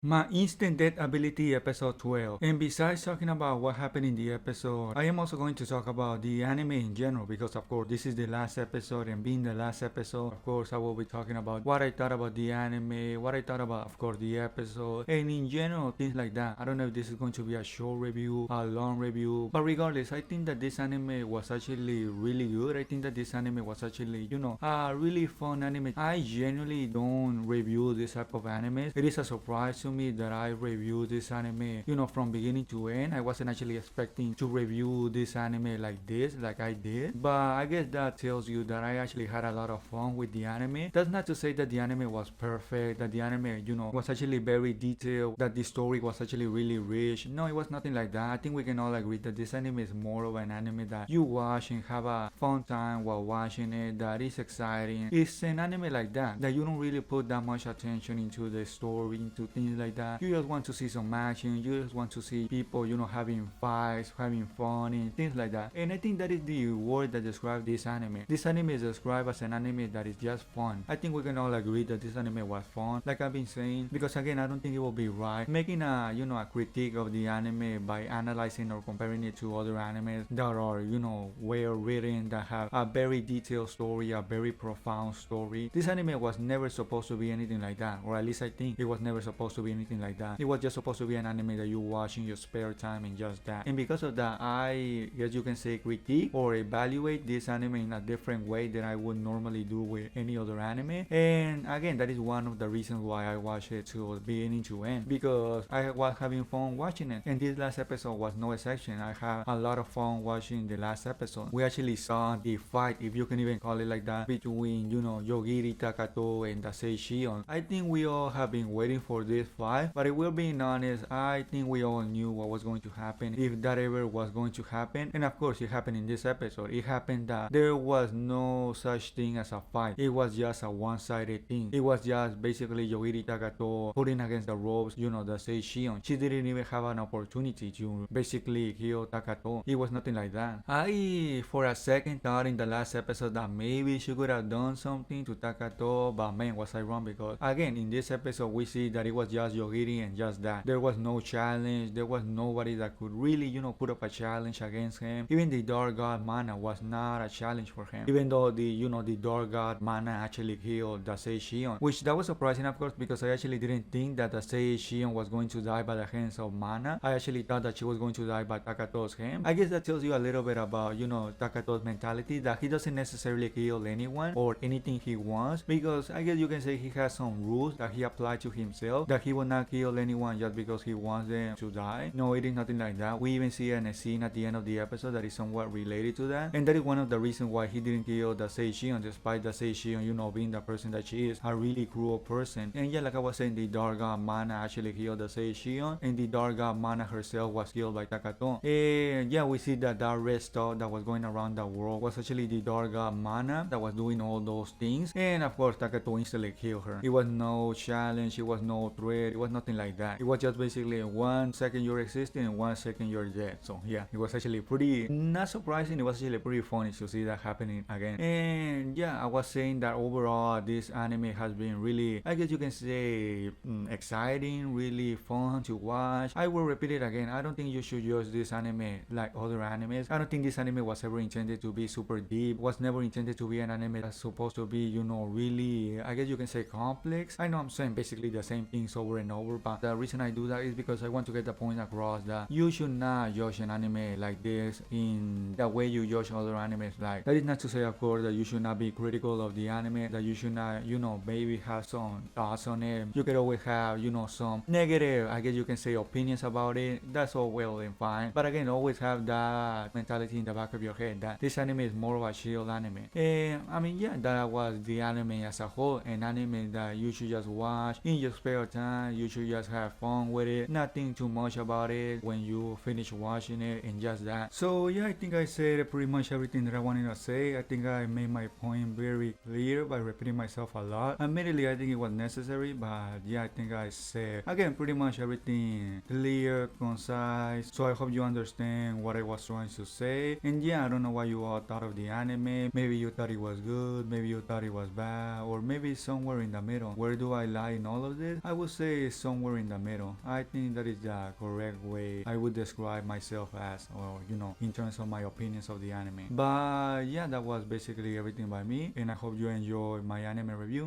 My instant death ability episode 12. And besides talking about what happened in the episode, I am also going to talk about the anime in general because of course this is the last episode, and being the last episode, of course I will be talking about what I thought about the anime, what I thought about of course the episode, and in general things like that. I don't know if this is going to be a short review, a long review, but regardless, I think that this anime was actually really good. I think that this anime was actually, a really fun anime. I genuinely don't review this type of animes. It is a surprise to me that I reviewed this anime, from beginning to end. I wasn't actually expecting to review this anime like this, like I did. But I guess that tells you that I actually had a lot of fun with the anime. That's not to say that the anime was perfect, that the anime, was actually very detailed, that the story was actually really rich. No, it was nothing like that. I think we can all agree that this anime is more of an anime that you watch and have a fun time while watching it, that is exciting. It's an anime like that you don't really put that much attention into the story, into things like that. You just want to see some action, you just want to see people, having fights, having fun, and things like that. And I think that is the word that describes this anime. This anime is described as an anime that is just fun. I think we can all agree that this anime was fun, like I've been saying, because again, I don't think it will be right making a critique of the anime by analyzing or comparing it to other animes that are, well written, that have a very detailed story, a very profound story. This anime was never supposed to be anything like that, or at least I think it was never supposed to be anything like that. It was just supposed to be an anime that you watch in your spare time and just that. And because of that, I guess you can say critique or evaluate this anime in a different way than I would normally do with any other anime. And again, that is one of the reasons why I watch it to beginning to end, because I was having fun watching it. And this last episode was no exception. I had a lot of fun watching the last episode. We actually saw the fight, if you can even call it like that, between, Yogiri, Takatou, and the Sage Sion. I think we all have been waiting for this fight, but if we're being honest, I think we all knew what was going to happen, if that ever was going to happen. And of course, it happened in this episode. It happened that there was no such thing as a fight. It was just a one-sided thing. It was just basically Yogiri Takatou putting against the ropes, the Sage Sion. She didn't even have an opportunity to basically kill Takatou. It was nothing like that. I, for a second, thought in the last episode that maybe she could have done something to Takatou, but man, was I wrong, because again, in this episode, we see that it was just Yogiri and just that. There was no challenge. There was nobody that could really, put up a challenge against him. Even the Dark God Mana was not a challenge for him. Even though the Dark God Mana actually killed the Sage Sion, which that was surprising, of course, because I actually didn't think that the Sage Sion was going to die by the hands of Mana. I actually thought that she was going to die by Takatou's hand. I guess that tells you a little bit about, Takatou's mentality, that he doesn't necessarily kill anyone or anything he wants, because I guess you can say he has some rules that he applied to himself, that he will not kill anyone just because he wants them to die. No, it is nothing like that. We even see a scene at the end of the episode that is somewhat related to that, and that is one of the reasons why he didn't kill the Sage Sion, despite the Sage Sion, being the person that she is, a really cruel person. And yeah, like I was saying, the Dark God Mana actually killed the Sage Sion, and the Dark God Mana herself was killed by Takatou. And yeah, we see that red stuff that was going around the world was actually the Dark God Mana that was doing all those things. And of course, Takatou instantly killed her. It was no challenge, it was no threat, it was nothing like that. It was just basically 1 second you're existing and 1 second you're dead. So yeah, it was actually pretty, not surprising, it was actually pretty funny to see that happening again. And yeah, I was saying that overall this anime has been really, I guess you can say, exciting, really fun to watch. I will repeat it again, I don't think you should use this anime like other animes. I don't think this anime was ever intended to be super deep, was never intended to be an anime that's supposed to be, really, I guess you can say, complex. I know I'm saying basically the same things over and over, but the reason I do that is because I want to get the point across that you should not judge an anime like this in the way you judge other animes. Like, that is not to say, of course, that you should not be critical of the anime, that you should not, maybe have some thoughts on it. You could always have, some negative, I guess you can say, opinions about it. That's all well and fine. But again, always have that mentality in the back of your head that this anime is more of a chill anime. And I mean, yeah, that was the anime as a whole, an anime that you should just watch in your spare time. You should just have fun with it, not think too much about it when you finish watching it, and just that. So yeah, I think I said pretty much everything that I wanted to say. I think I made my point very clear by repeating myself a lot. Admittedly, I think it was necessary, but yeah, I think I said again pretty much everything clear, concise. So I hope you understand what I was trying to say. And yeah, I don't know what you all thought of the anime. Maybe you thought it was good, maybe you thought it was bad, or maybe somewhere in the middle. Where do I lie in all of this? I would say say somewhere in the middle. I think that is the correct way I would describe myself as, or in terms of my opinions of the anime. But yeah, that was basically everything by me, and I hope you enjoyed my anime review.